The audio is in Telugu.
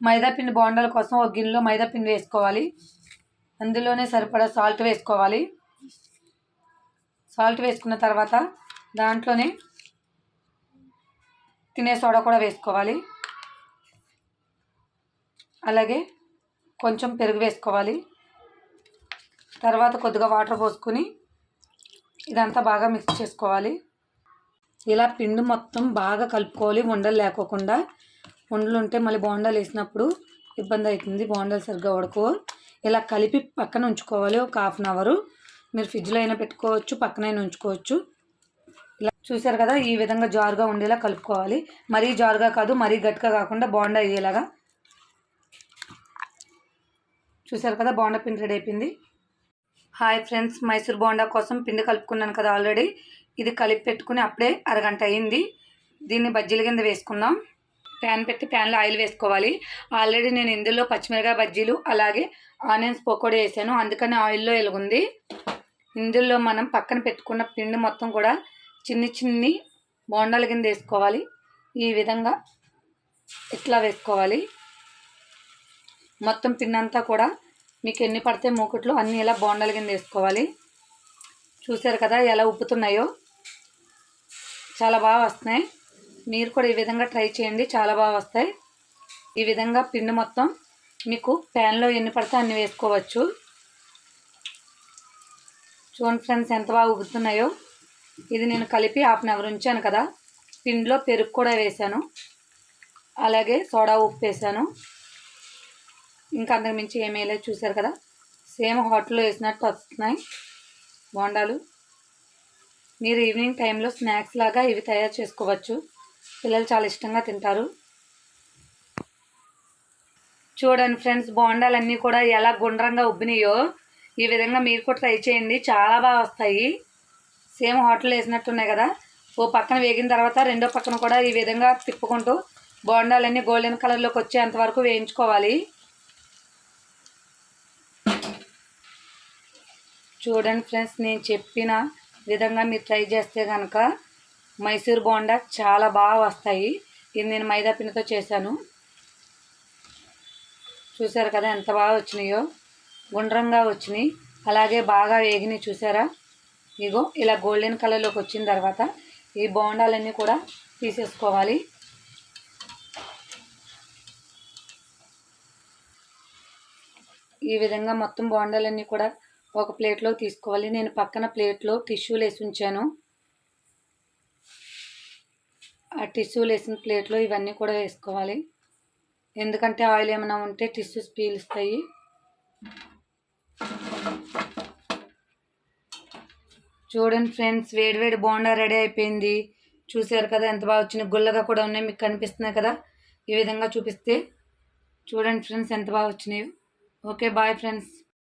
మైదా పిండి బోండాల కోసం ఒక గిన్నెలో మైదా పిండి వేసుకోవాలి. అందులోనే సరిపడా సాల్ట్ వేసుకోవాలి. సాల్ట్ వేసుకున్న తర్వాత దాంట్లోనే తినే సోడా కూడా వేసుకోవాలి. అలాగే కొంచెం పెరుగు వేసుకోవాలి. తర్వాత కొద్దిగా వాటర్ పోసుకొని ఇదంతా బాగా మిక్స్ చేసుకోవాలి. ఇలా పిండి మొత్తం బాగా కలుపుకోవాలి, ఉండలు లేకోకుండా. ఉండలు ఉంటే మళ్ళీ బోండాలు వేసినప్పుడు ఇబ్బంది అవుతుంది, బోండాలు సరిగ్గా ఉడకవు. ఇలా కలిపి పక్కన ఉంచుకోవాలి ఒక 1/2 అవర్. మీరు ఫ్రిడ్జ్లో అయినా పెట్టుకోవచ్చు, పక్కనైనా ఉంచుకోవచ్చు. ఇలా చూసారు కదా, ఈ విధంగా జారుగా ఉండేలా కలుపుకోవాలి. మరీ జారుగా కాదు, మరీ గట్టిగా కాకుండా బోండా అయ్యేలాగా. చూసారు కదా, బోండా పిండి రెడీ అయిపోయింది. హాయ్ ఫ్రెండ్స్, మైసూర్ బోండా కోసం పిండి కలుపుకున్నాను కదా ఆల్రెడీ. ఇది కలిపి పెట్టుకుని అప్పుడే అరగంట అయింది. దీన్ని బజ్జీల కింద వేసుకుందాం. ప్యాన్ పెట్టి ప్యాన్లో ఆయిల్ వేసుకోవాలి. ఆల్రెడీ నేను ఇందులో పచ్చిమిరకాయ బజ్జీలు అలాగే ఆనియన్స్ పకోడీ వేసాను, అందుకని ఆయిల్లో వెలుగుంది. ఇందులో మనం పక్కన పెట్టుకున్న పిండి మొత్తం కూడా చిన్ని చిన్ని బోండాల కింద వేసుకోవాలి. ఈ విధంగా ఇట్లా వేసుకోవాలి. మొత్తం పిండి అంతా కూడా మీకు ఎన్ని పడితే మూకుట్లు అన్నీ ఇలా బోండాల కింద వేసుకోవాలి. చూసారు కదా ఎలా ఉబ్బుతున్నాయో, చాలా బాగా వస్తున్నాయి. మీరు కూడా ఈ విధంగా ట్రై చేయండి, చాలా బాగా వస్తాయి. ఈ విధంగా పిండి మొత్తం మీకు ప్యాన్లో ఎన్ని పడితే అన్ని వేసుకోవచ్చు. చూడండి ఫ్రెండ్స్ ఎంత బాగా ఉబ్బుతున్నాయో. ఇది నేను కలిపి 1/2 అవర్ ఉంచాను కదా. పిండిలో పెరుగు కూడా వేసాను, అలాగే సోడా ఉప్పు వేసాను. ఇంకా అంతకు మించి ఏమీ లేదు. చూసారు కదా, సేమ్ హోటల్లో వేసినట్టు వస్తున్నాయి బోండాలు. మీరు ఈవినింగ్ టైంలో స్నాక్స్ లాగా ఇవి తయారు చేసుకోవచ్చు. పిల్లలు చాలా ఇష్టంగా తింటారు. చూడండి ఫ్రెండ్స్, బోండాలన్నీ కూడా ఎలా గుండ్రంగా ఉబ్బినాయో. ఈ విధంగా మీరు కూడా ట్రై చేయండి, చాలా బాగా వస్తాయి. సేమ్ హోటల్లో వేసినట్టున్నాయి కదా. ఓ పక్కన వేగిన తర్వాత రెండో పక్కన కూడా ఈ విధంగా తిప్పుకుంటూ బోండాలన్నీ గోల్డెన్ కలర్లోకి వచ్చేంత వరకు వేయించుకోవాలి. చూడండి ఫ్రెండ్స్, నేను చెప్పిన విధంగా మీరు ట్రై చేస్తే కనుక మైసూర్ బోండా చాలా బాగా వస్తాయి. ఇది నేను మైదా పిండితో చేశాను. చూసారు కదా ఎంత బాగా వచ్చినాయో, గుండ్రంగా వచ్చినాయి, అలాగే బాగా వేగినాయి. చూసారా, ఇగో ఇలా గోల్డెన్ కలర్లోకి వచ్చిన తర్వాత ఈ బోండాలన్నీ కూడా తీసేసుకోవాలి. ఈ విధంగా మొత్తం బోండాలన్నీ కూడా ఒక ప్లేట్లో తీసుకోవాలి. నేను పక్కన ప్లేట్లో టిష్యూలు వేసి ఉంచాను. ఆ టిష్యూలు వేసిన ప్లేట్లో ఇవన్నీ కూడా వేసుకోవాలి. ఎందుకంటే ఆయిల్ ఏమైనా ఉంటే టిష్యూస్ పీలుస్తాయి. చూడండి ఫ్రెండ్స్, వేడివేడి బోండా రెడీ అయిపోయింది. చూసారు కదా ఎంత బాగా వచ్చినాయి, గుల్లగా కూడా ఉన్నాయి. మీకు కనిపిస్తున్నాయి కదా ఈ విధంగా చూపిస్తే. చూడండి ఫ్రెండ్స్ ఎంత బాగా వచ్చినాయో. Okay, bye friends.